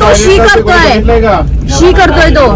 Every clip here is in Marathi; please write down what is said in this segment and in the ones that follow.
तो शी करतोय तो.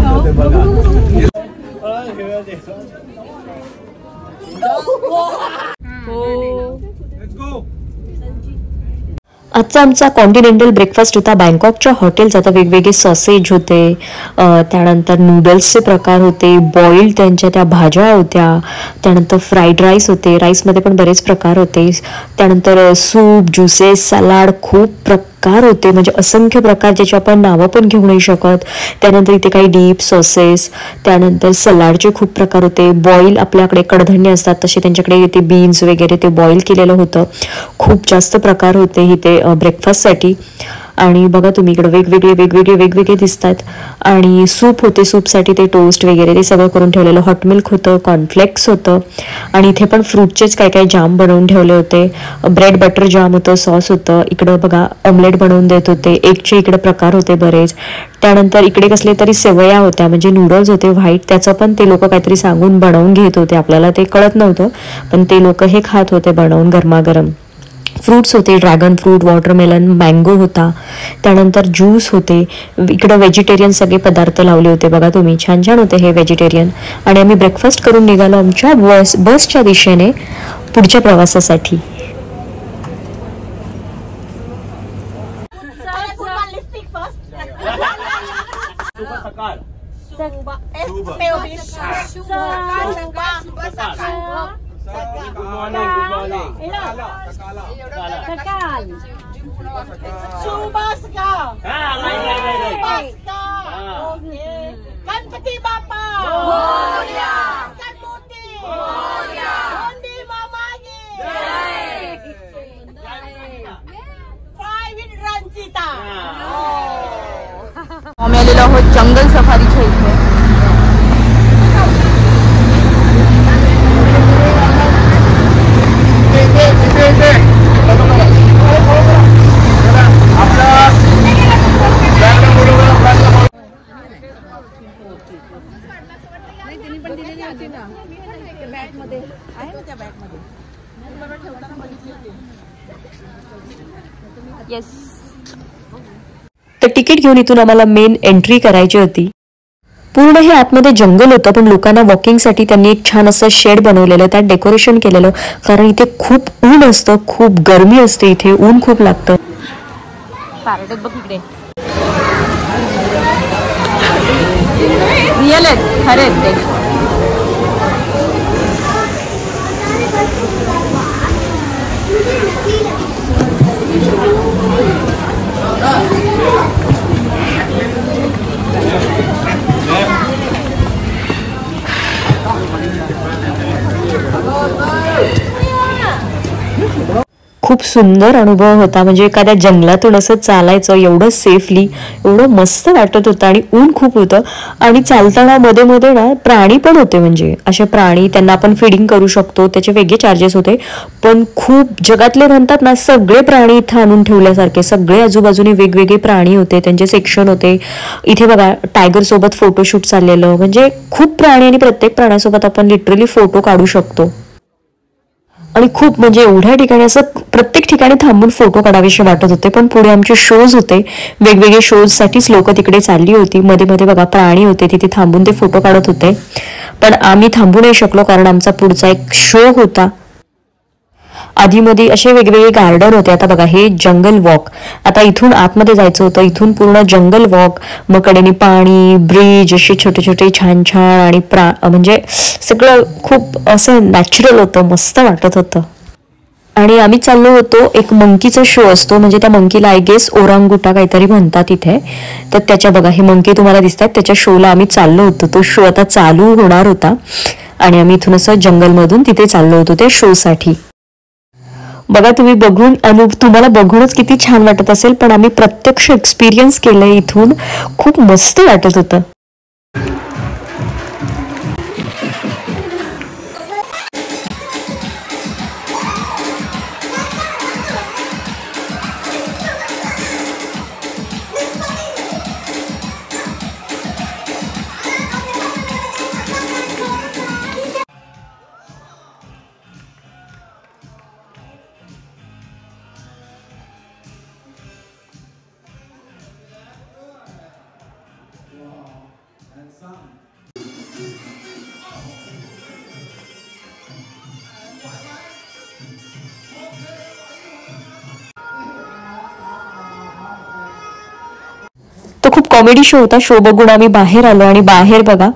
आजचा आमचा कॉन्टिनेंटल ब्रेकफास्ट होता बँकॉकच्या हॉटेल्स. आता वेगवेगळे सॉसेज होते, त्यानंतर नूडल्सचे प्रकार होते, बॉइल्ड त्यांच्या त्या भाज्या होत्या, त्यानंतर फ्राईड राईस होते, राईसमध्ये पण बरेच प्रकार होते, त्यानंतर सूप, ज्युसेस, सलाड, खूप प्रकार होते, म्हणजे असंख्य प्रकार ज्याची आपण नावं पण घेऊ नाही शकत. त्यानंतर इथे काही डीप सॉसेस, त्यानंतर सलाडचे खूप प्रकार होते, बॉईल आपल्याकडे कडधान्य असतात तसे त्यांच्याकडे इथे बीन्स वगैरे ते बॉईल केलेलं होतं. खूप जास्त प्रकार होते इथे ब्रेकफास्टसाठी. आणि बघा तुम्ही इकडे वेगवेगळे दिसत आहेत. आणि सूप होते, सूपसाठी ते टोस्ट वगैरे ते सगळं करून ठेवलेलं. हॉट मिल्क होतं, कॉर्नफ्लेक्स होतं, आणि इथे पण फ्रूटचेच काय काय जाम बनवून ठेवले होते. ब्रेड बटर जाम होतं, सॉस होतं. इकडं बघा ऑमलेट बनवून देत होते, एगचे इकडे प्रकार होते बरेच. त्यानंतर इकडे कसले तरी सेवया होत्या, म्हणजे नूडल्स होते व्हाईट, त्याचं पण ते लोक काहीतरी सांगून बनवून घेत होते, आपल्याला ते कळत नव्हतं, पण ते लोक हे खात होते बनवून गरमागरम. फ्रूट्स होते, ड्रॅगन फ्रूट, वॉटरमेलन, मँगो होता, त्यानंतर ज्यूस होते. इकडं व्हेजिटेरियन सगळे पदार्थ लावले होते बघा तुम्ही, छान छान होते हे व्हेजिटेरियन. आणि आम्ही ब्रेकफास्ट करून निघालो आमच्या बसच्या दिशेने पुढच्या प्रवासासाठी. गणपती बाप्पा आम्ही आलेलो आहोत जंगल सफारीच्या इथे. येस, तर तिकीट घेऊन इथून आम्हाला मेन एंट्री करायची होती. पूर्ण हे आतमध्ये जंगल होतं, पण लोकांना वॉकिंगसाठी त्यांनी एक छान असं शेड बनवलेलं, त्यात डेकोरेशन केलेलं, कारण इथे खूप ऊन असतं, खूप गरमी असते, इथे ऊन खूप लागतं. पॅरेट बघ इकडे, रिअल आहेत, खरे आहेत ते. खूप सुंदर अनुभव होता, म्हणजे एखाद्या जंगलातून असं चालायचं एवढं सेफली, एवढं मस्त वाटत होतं. आणि ऊन खूप होतं, आणि चालताना मध्ये मध्ये ना प्राणी पण होते, म्हणजे असे प्राणी, त्यांना आपण फिडिंग करू शकतो, त्याचे वेगळे चार्जेस होते. पण खूप जगातले म्हणतात ना सगळे प्राणी इथं आणून ठेवल्यासारखे, सगळे आजूबाजूने वेगवेगळे प्राणी होते, त्यांचे सेक्शन होते. इथे बघा टायगर सोबत फोटोशूट चाललेलं, म्हणजे खूप प्राणी, आणि प्रत्येक प्राण्यासोबत आपण लिटरली फोटो काढू शकतो. आणि खूप म्हणजे एवढ्या ठिकाणी असं प्रत्येक ठिकाणी थांबून फोटो काढावेसे वाटत होते. पण पुढे आमचे शोज होते, वेगवेगळे शोजसाठीच लोक तिकडे चालली होती. मध्ये मध्ये बघा प्राणी होते, तिथे थांबून ते फोटो काढत होते. पण आम्ही थांबू नाही शकलो, कारण आमचा पुढचा एक शो होता. आधीमध्ये असे वेगवेगळे गार्डन होते. आता बघा हे जंगल वॉक, आता इथून आतमध्ये जायचं होतं, इथून पूर्ण जंगल वॉक, मग कडेने पाणी, ब्रिज, असे छोटे छोटे छान छान, आणि म्हणजे सगळं खूप असं नॅचरल होतं, मस्त वाटत होतं. आणि आम्ही चाललो होतो, एक मंकीचा शो असतो, म्हणजे त्या मंकीला आय गेस ओरांगुटा काहीतरी म्हणतात इथे. तर त्याच्या बघा हे मंकी तुम्हाला दिसतात, त्याच्या शोला आम्ही चाललो होतो. तो शो आता चालू होणार होता, आणि आम्ही इथून असं जंगलमधून तिथे चाललो होतो त्या शो साठी. बघा तुम्ही बघून तुम्हाला बघूनच किती छान वाटत असेल, पण आम्ही प्रत्यक्ष एक्सपिरियन्स केलंय इथून, खूप मस्त वाटत होतं. तो खूप कॉमेडी शो होता. शो बघून आम्ही बाहेर आलो आणि बाहेर बघा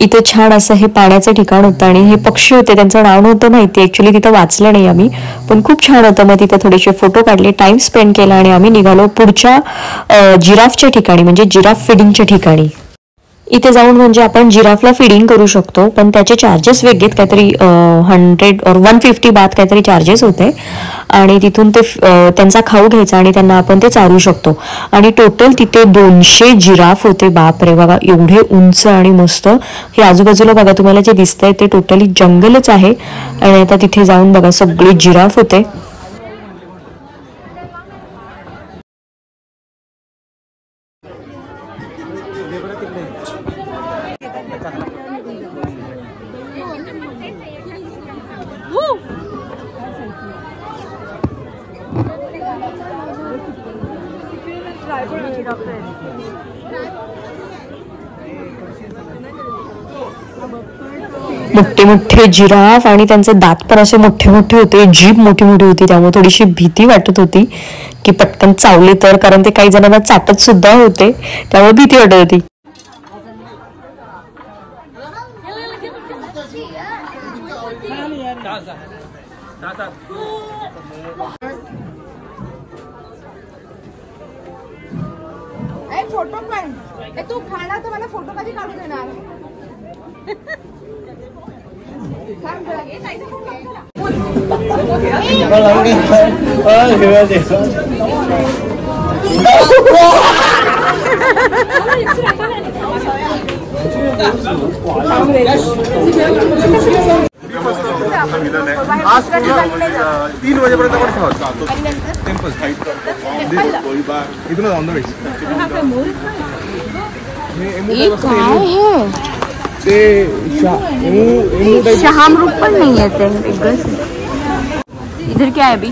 इथे छान असं हे पाण्याचं ठिकाण होतं आणि हे पक्षी होते, त्यांचं नाव नव्हतं माहिती ऍक्च्युली, तिथं वाचलं नाही आम्ही, पण खूप छान होतं. मग तिथं थोडेसे फोटो काढले, टाइम स्पेंड केला आणि आम्ही निघालो पुढच्या जिराफच्या ठिकाणी, म्हणजे जिराफ फिडिंगच्या ठिकाणी. इथे जाऊन म्हणजे आपण जिराफला फिडिंग करू शकतो, पण त्याचे चार्जेस वेगळे, काहीतरी 100 or 150 बात काहीतरी चार्जेस होते. आणि तिथून ते त्यांचा खाऊ घ्यायचा आणि त्यांना आपण ते चारू शकतो. आणि टोटल तिथे 200 जिराफ होते. बाप रे बघा, एवढे उंच आणि मस्त. हे आजूबाजूला बघा तुम्हाला जे दिसतंय ते टोटली जंगलच आहे. आणि आता तिथे जाऊन बघा सगळे जिराफ होते. मोठे मोठे जिराफ आणि त्यांचे दात पण असे मोठे मोठे होते, जीभ मोठी मोठी होती, त्यामुळे थोडीशी भीती वाटत होती की पटकन चावले तर, कारण ते काही जणांना चाटत सुद्धा होते, त्यामुळे भीती वाटत होती. फोटो पण तू खाणार तर मला फोटो कधी काढू देणार? आज 3 वाजेपर्यंत आपण ठेवतो. इथून ऑन द वे. ते शहामृग पण नहीं है ते. इधर क्या है अभी?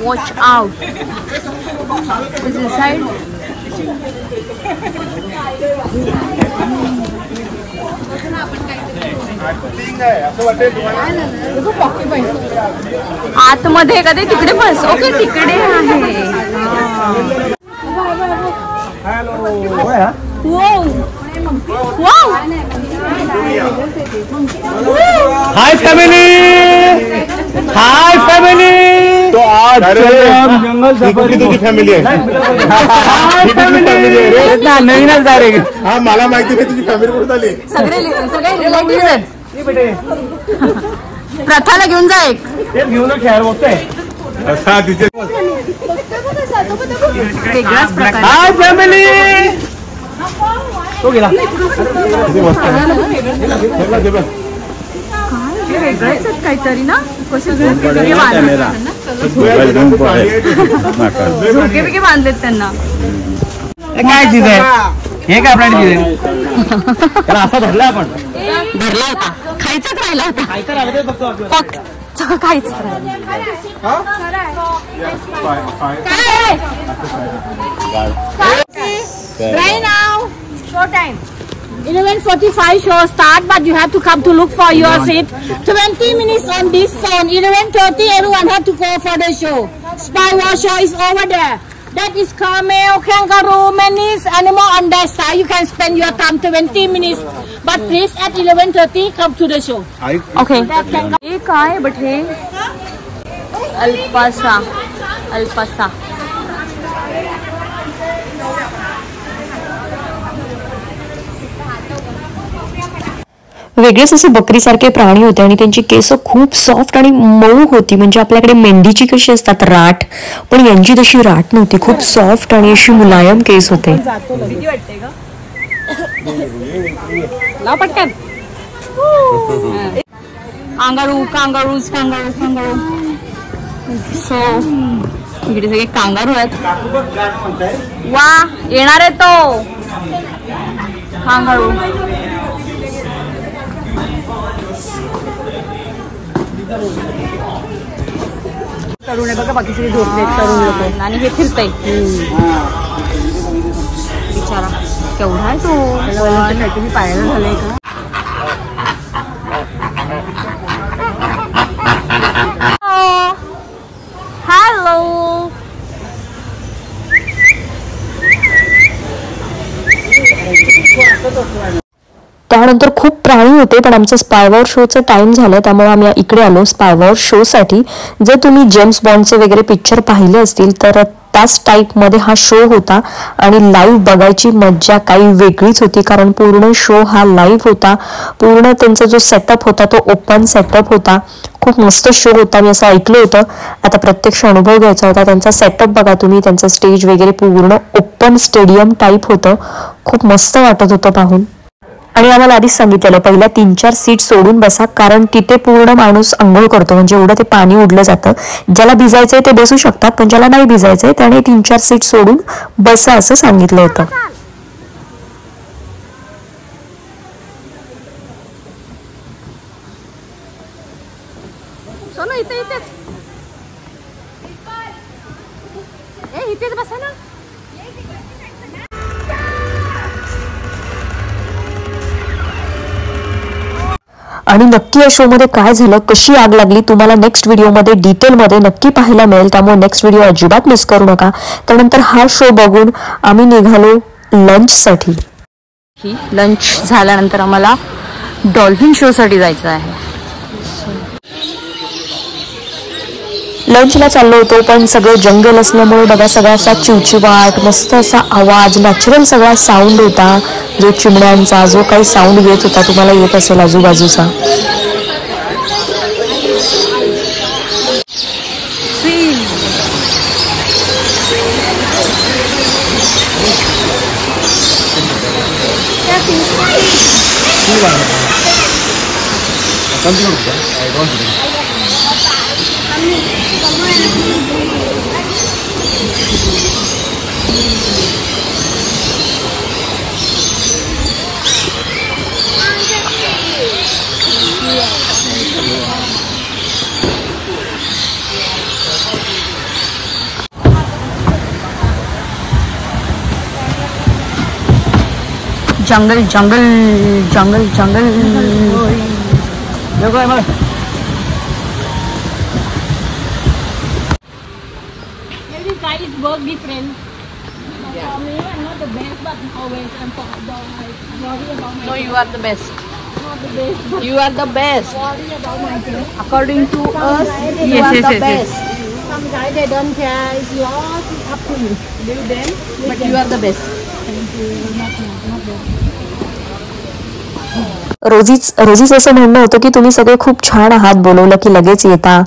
Watch out side. आतमध्ये का ते तिकडे बस. ओके तिकडे आहे. हाय फैमिली, हाय फैमिली. तो आज जंगल सफारी तुझी फॅमिली आहे. नवीनच डायरेक्ट. हा मला माहिती नाही तुझी फॅमिली कुठे आली. सगळे रिलेटिव्ह आहेत. प्रथाला घेऊन जा एक. घेऊन खेळ बघतोय. असा तिथे वेगळाच प्रकार. Hi family. तो गेला. वेगळंच काहीतरी ना. झोके बिके बांधलेत त्यांना. काय चीज आहे हे? काय आपल्याला चीज आहे? त्याला असा धरला आपण. धरला होता. खायचाच राहिला होता. खायचं लागत फक्त. खायचं Right now, show time. 11:45 show start, but you have to come to look for your seat. 20 minutes on this phone. 11:30 everyone have to go for the show. Spyware show is over there. That is camel, kangaroo, many animal on that side. You can spend your time 20 minutes. But please at 11:30 come to the show. Okay. हे काय बट हे अल्पासा. वेगळेच असे बकरीसारखे प्राणी होते आणि त्यांची केस खूप सॉफ्ट आणि मऊ होती. म्हणजे आपल्याकडे मेंढीची कशी असतात राठ, पण यांची तशी राठ नव्हती. खूप सॉफ्ट आणि अशी मुलायम केस होते. भीती वाटते का? लाव पटकन. कांगारू. सो इकडे सगळे कांगारू आहेत. वा येणार आहे तो कांगारू. तरुण आहे बघा, बाकी सगळे झोपले तरुण लोक आणि हे फिरतय बिचारा. केवढा आहे तो? काहीतरी पाहायला झालंय का? हॅलो. त्यानंतर खूप प्राणी होते, पण आमचं स्पायवॉर शोचं टाइम झालं त्यामुळे आम्ही इकडे आलो स्पायवॉर शोसाठी. जर तुम्ही जेम्स बॉन्डचे वगैरे पिक्चर पाहिले असतील तर त्याच टाईपमध्ये हा शो होता आणि लाईव्ह बघायची मज्जा काही वेगळीच होती, कारण पूर्ण शो हा लाईव्ह होता. पूर्ण त्यांचा जो सेटअप होता तो ओपन सेटअप होता. खूप मस्त शो होता, मी असं ऐकलं होतं. आता प्रत्यक्ष अनुभव घ्यायचा होता. त्यांचा सेटअप बघा तुम्ही, त्यांचं स्टेज वगैरे पूर्ण ओपन स्टेडियम टाईप होतं. खूप मस्त वाटत होतं पाहून. आणि आम्हाला आधीच सांगितलेलं पहिल्या 3-4 सीट सोडून बसा, कारण तिथे पूर्ण माणूस अंघोळ करतो, म्हणजे एवढं ते पाणी उडलं जातं. ज्याला भिजायचंय ते बसू शकतात, पण ज्याला नाही भिजायचंय त्याने 3-4 सीट सोडून बसा असं सांगितलं होतं. सोनू इथेच बसा ना. आणि नक्की या शो मध्ये काय झालं, कशी आग लागली, तुम्हाला नेक्स्ट व्हिडिओमध्ये डिटेलमध्ये नक्की पाहायला मिळेल. त्यामुळे नेक्स्ट व्हिडिओ अजिबात मिस करू नका. त्यानंतर हा शो बघून आम्ही निघालो लंचसाठी. लंच झाल्यानंतर आम्हाला डॉल्फिन शो साठी जायचं आहे. लंचला चाललो होतो, पण सगळं जंगल असल्यामुळे बघा सगळा असा चिवचिवाट, मस्त असा आवाज, नॅचरल सगळा साऊंड होता. जो चिमण्यांचा जो काही साऊंड येत होता तुम्हाला येत असेल आजूबाजूचा. जंगल जंगल जंगल जंगल. Maybe guys work different. For me, I'm not the best, but always I'm worry about my. No, you are the best. Not the best, but You are the best. worry about my things. According to us, you Yes, are yes, the yes, best. Some guys they don't care. It's yours. It's up to you. Leave them. But you are the best. रोजीच असं म्हणणं होतं की तुम्ही सगळे खूप छान आहात, बोलवलं की लगेच येता.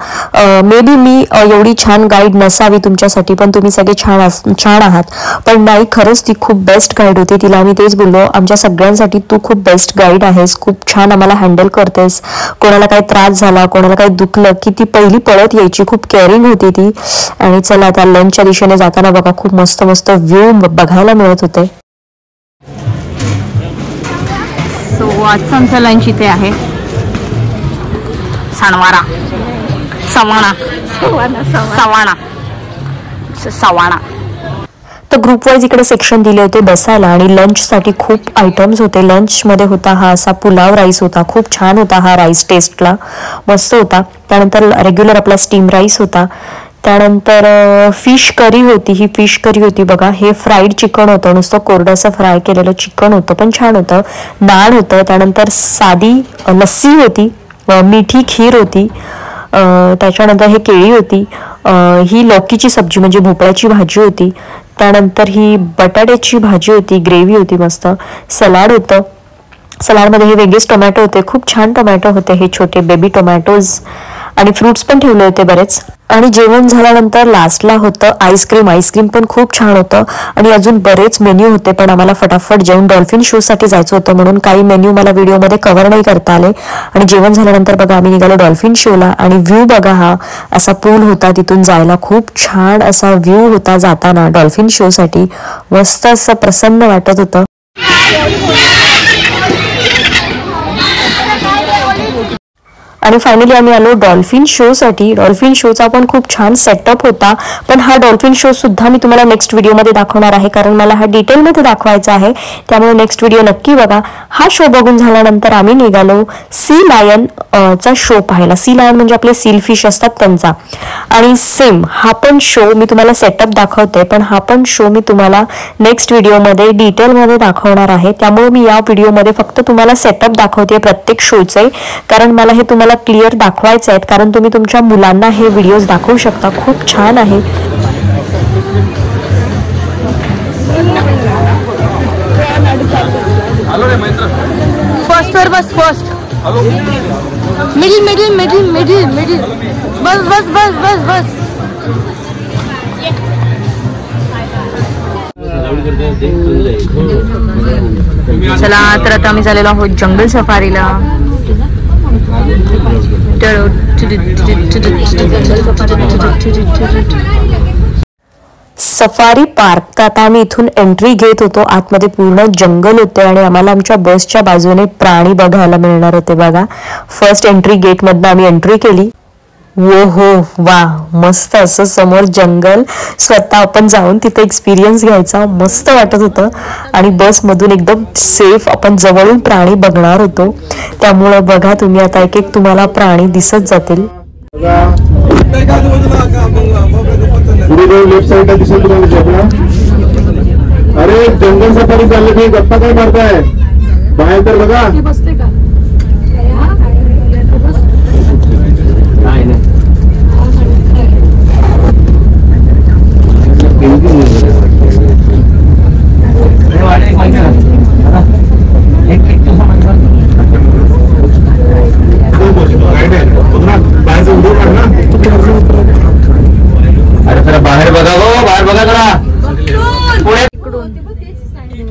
मे बी मी एवढी छान गाईड नसावी तुमच्यासाठी, पण तुम्ही सगळे छान आहात. पण नाही, खरंच ती खूप बेस्ट गाईड होती. तिला आम्ही तेच बोललो, आमच्या सगळ्यांसाठी तू खूप बेस्ट गाईड आहेस, खूप छान आम्हाला हँडल करतेस. कोणाला काही त्रास झाला, कोणाला काही दुखलं की ती पहिली पळत यायची. खूप केअरिंग होती ती. आणि चला त्या लंचच्या दिशेने जाताना बघा खूप मस्त मस्त व्ह्यू बघायला मिळत होते. सो आजचं आमचं लंच इथे आहे. सवाणा. तर ग्रुप वाईज इकडे सेक्शन दिले होते बसायला आणि लंचसाठी खूप आयटम्स होते. लंचमध्ये होता हा असा पुलाव राईस होता, खूप छान होता हा राईस, टेस्टला मस्त होता. त्यानंतर रेग्युलर आपला स्टीम राईस होता. त्यानंतर फिश करी होती. ही फिश करी होती बघा. हे फ्राईड चिकन होतं, नुसतं कोरडंसं फ्राय केलेलं चिकन होतं, पण छान होतं. नान होतं. त्यानंतर साधी लस्सी होती, मिठी खीर होती. त्याच्यानंतर हे केळी होती. ही लौकीची सब्जी म्हणजे भोपळ्याची भाजी होती. त्यानंतर ही बटाट्याची भाजी होती, ग्रेव्ही होती मस्त. सलाड होतं. सलाडमध्ये हे वेगळेच टोमॅटो होते, खूप छान टोमॅटो होते, हे छोटे बेबी टोमॅटोज. आणि फ्रुट्स पण ठेवले होते बरेच. आणि जेवण झाल्यानंतर लास्टला होतं आईस्क्रीम. आईस्क्रीम पण खूप छान होतं. आणि अजून बरेच मेन्यू होते, पण आम्हाला फटाफट जेवण डॉल्फिन शो साठी जायचं होतं, म्हणून काही मेन्यू मला व्हिडिओमध्ये कव्हर नाही करता आले. आणि जेवण झाल्यानंतर बघा आम्ही निघालो डॉल्फिन शोला. आणि व्ह्यू बघा, हा असा पूल होता, तिथून जायला खूप छान असा व्ह्यू होता जाताना डॉल्फिन शो साठी. मस्त असं प्रसन्न वाटत होतं. आणि फायनली आम्ही आलो डॉल्फिन शो साठी. डॉल्फिन शोचा पण खूप छान सेटअप होता, पण हा डॉल्फिन शो सुद्धा मी तुम्हाला नेक्स्ट व्हिडिओमध्ये दाखवणार आहे, कारण मला हा डिटेलमध्ये दाखवायचा आहे. त्यामुळे नेक्स्ट व्हिडिओ नक्की बघा. हा शो बघून झाल्यानंतर आम्ही निघालो सी लायन चा शो पाहायला. सी लायन म्हणजे आपले सील फिश असतात त्यांचा. आणि सेम हा पण शो मी तुम्हाला सेटअप दाखवते, पण हा पण शो मी तुम्हाला नेक्स्ट व्हिडिओमध्ये डिटेलमध्ये दाखवणार आहे. त्यामुळे मी या व्हिडिओमध्ये फक्त तुम्हाला सेटअप दाखवते प्रत्येक शोचे, कारण मला हे तुम्हाला क्लिअर दाखवायचे आहेत, कारण तुम्ही तुमच्या मुलांना हे व्हिडिओज दाखवू शकता. खूप छान आहे. फर्स्ट वर बस, first middle middle middle middle middle, बस बस बस बस बस. चला तर आता आम्ही चाललेलो आहोत जंगल सफारीला. Safari park. तर आता आम्ही इथून एंट्री घेत होतो. आतमध्ये पूर्ण जंगल होते आणि आम्हाला आमच्या बसच्या बाजूने प्राणी बघायला मिळणार होते. बघा, फर्स्ट एंट्री गेट मधनं आम्ही एंट्री केली. वो हो वा, मस्त असं समोर जंगल, स्वतः आपण जाऊन तिथे एक्सपिरियन्स घ्यायचा. मस्त वाटत होतं आणि बसमधून एकदम सेफ आपण जवळून प्राणी बघणार होतो. त्यामुळे बघा तुम्ही आता एक एक तुम्हाला प्राणी दिसत जातील. लेफ्ट साइड दिसेल तुम्हाला. अरे जंगल सफारी चालली नाही, गप्पा काय मारताय बाहेर तर बघा. बाहेर बघा हो, बाहेर बघा जरा.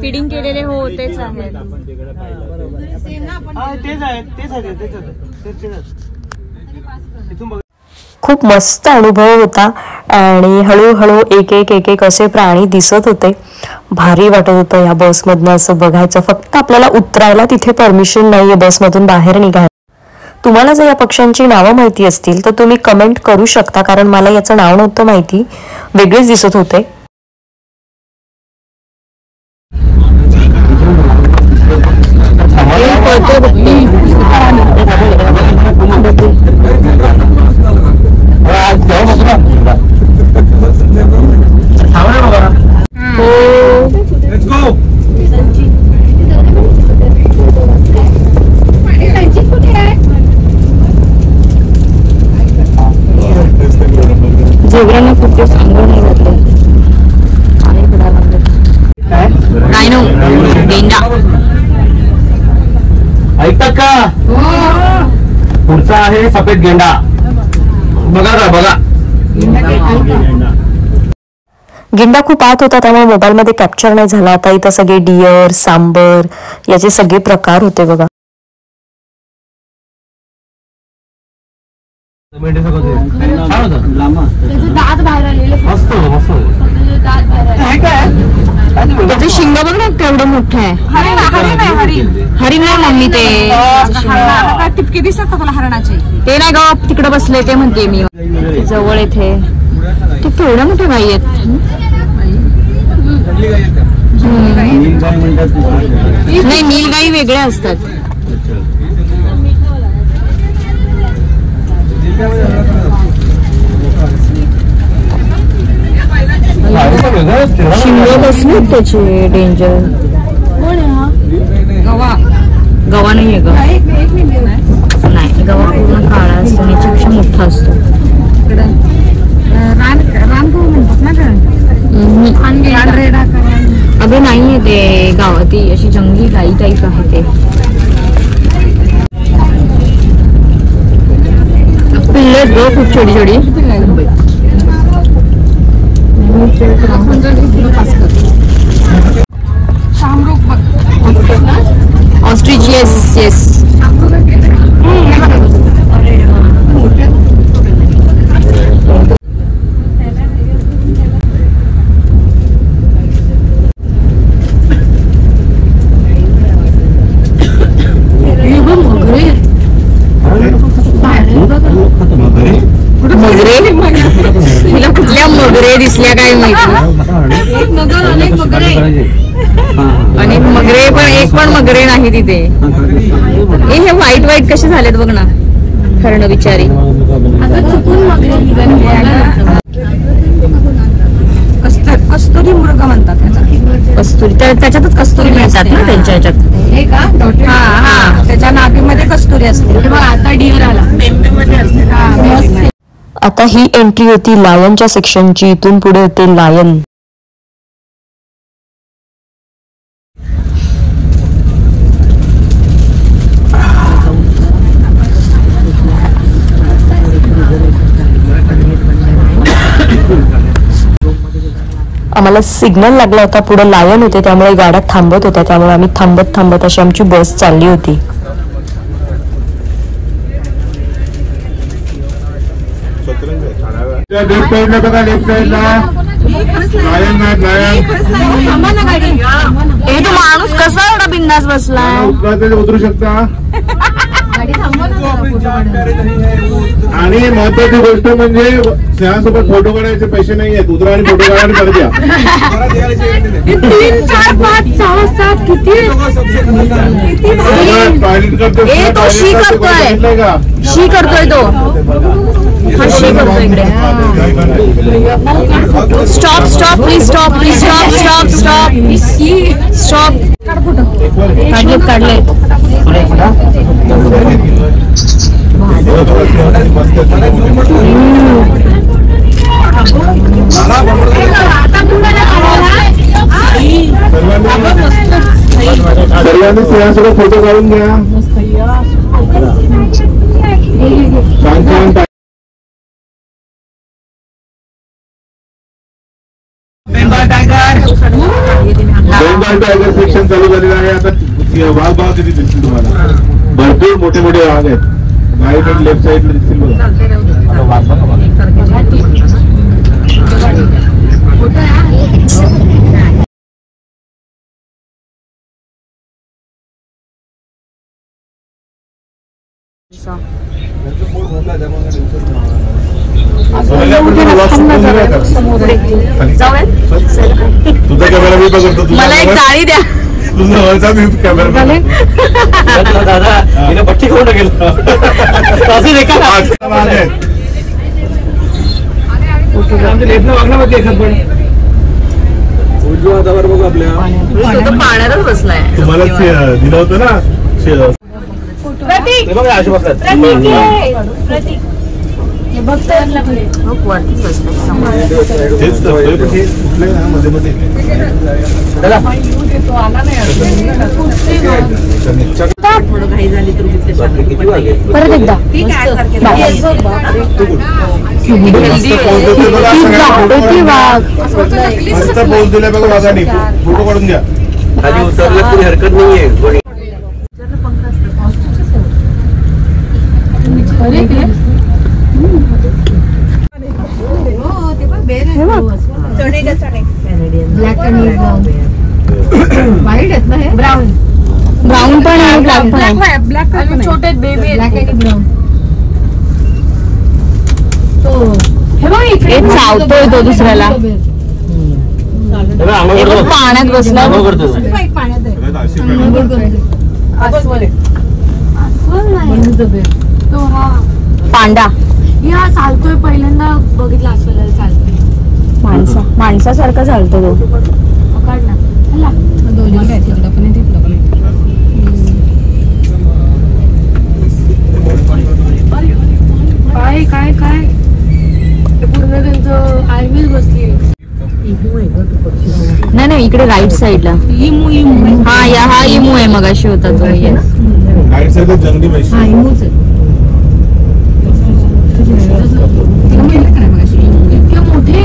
फिडिंग केलेले हो तेच आहेत. खूप मस्त अनुभव होता आणि हळूहळू एक एक एक एक असे प्राणी दिसत होते. भारी वाटत होतं या बसमधनं असं बघायचं. फक्त आपल्याला उतरायला तिथे परमिशन नाहीये बसमधून बाहेर निघायला. तुम्हाला जर या पक्ष्यांची नावं माहिती असतील तर तुम्ही कमेंट करू शकता, कारण मला याचं नाव नव्हतं माहिती, वेगळेच दिसत होते. जेवढ्यांना कुठे सांगून नाही घातलं. रायनो, गेंडा ऐकतात का? पुढचा आहे सफेद गेंडा. बघा बघा, गेंडा खूप आत होता त्यामुळे मोबाईलमध्ये कॅप्चर नाही झाला. आता इथं सगळे डिअर, सांबर याचे सगळे प्रकार होते. बघा, दात बाहेर आलेले, त्याचे शिंग बघ ना केवढं मोठं आहे. हरिण नाही मम्मी, ते टिपके दिसत का तुला हरणाचे? ते नाही ग, तिकडे बसले ते म्हणते मी. जवळ इथे ते केवढ्या मोठ्या गाई आहेत. नाही, नीलगाई वेगळ्या असतात. शिंग बसले त्याचे डेंजर. गवा नाहीये ग, नाही गवा पूर्ण काळा असतो, याच्यापेक्षा मोठा असतो. अगं नाहीये ते गावाती, अशी जंगली गाई टाईप आहे ते. पिल्ले ग खूप छोटी छोटी. Ostrich, yes yes. कुठे दिसल्या काय माहिती. आणि मगरे पण एक पण मगरे नाही तिथे. हे व्हाईट व्हाईट कसे झालेत बघ ना हरण बिचारी. कस्तुरी मृग म्हणतात त्याचा. कस्तुरी त्याच्यातच कस्तुरी मिळतात ना त्यांच्या ह्याच्यात. हा त्याच्या नाभीमध्ये कस्तुरी असते. आता डिअर आला. आता ही एंट्री होती लायनच्या सेक्शनची. इथून पुढे होते लायन. आम्हाला सिग्नल लागला होता, पुढे लायन होते, त्यामुळे गाड्या थांबत होत्या. त्यामुळे आम्ही थांबत थांबत अशी आमची बस चालली होती. लेफ्ट साइडला बघा, लेफ्ट साइडला लायन नाही लायन. हे तो माणूस कसा एवढा बिंदास बसलाय. उतरू शकता. आणि महत्वाची गोष्ट म्हणजे स्नेहासोबत फोटो काढायचे पैसे नाही आहेत. उतरा आणि फोटो काढा आणि परत द्या. 3, 4, 5, 6, 7 किती तो शी करतोय. शी करतोय तो. हा शी करतोय इकडे. Stop stop please stop please stop stop stop stop. काढले सर्वांनी स्नेहासोबत फोटो काढून घ्या. छान छान. बेंगाल टायगर सेक्शन चालू झालेलं आहे. आता वाघ किती दिसतील तुम्हाला. भरपूर मोठे मोठे वाघ आहेत. राईट आणि लेफ्ट साईडला दिसतील बघा. तुझा कॅमेरा मी बघतो. मला एक जाळी द्या. तुझा कॅमेरा दादा पट्टी करून टाकेल. उजव्या हातावर बघू आपल्या. पाण्यातच बसलाय. तुम्हाला दिलं होतं ना. परत एकदा पोच दिल्या बघा वाघाने. फोटो काढून घ्या. खाली उतरलं तरी हरकत नाहीये. ब्लॅक आणि ब्राऊन. व्हाईट आहेत ना हे. ब्राऊन ब्राऊन पण आहे ब्लॅक पण आहे. ब्लॅक छोटे बेबी. ब्लॅक आणि ब्राऊन. तो हे बघ इकडे चावतोय तो दुसऱ्याला. पाण्यात बसला. पाण्यात तो हा पांडा. हा चालतोय. पहिल्यांदा बघितला अस्वलाला चालतोय. माणसासारखा चालतो तो. काढ ना. दोन्ही काय तिकडं पण तिकडं पण. काय काय काय पूर्ण त्यांचं आर्मीच बसली. नाही इकडे राईट साईडला. हा इमू आहे. मगाशी होता तो. राईट साईडला जंगली म्हशी. इमूच इतके मोठे.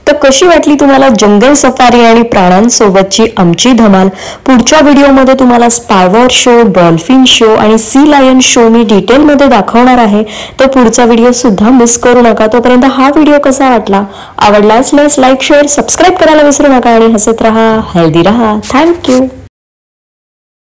तर कशी वाटली तुम्हाला जंगल सफारी आणि प्राण्यांसोबतची आमची धमाल. पुढच्या व्हिडिओमध्ये तुम्हाला स्पायवर शो, डॉल्फिन शो आणि सी लायन शो मी डिटेलमध्ये दाखवणार आहे. तर पुढचा व्हिडिओ सुद्धा मिस करू नका. तोपर्यंत हा व्हिडिओ कसा वाटला, आवडला असल्यास लाईक, शेअर, सबस्क्राईब करायला विसरू नका आणि हसत राहा, हेल्दी राहा. थँक्यू.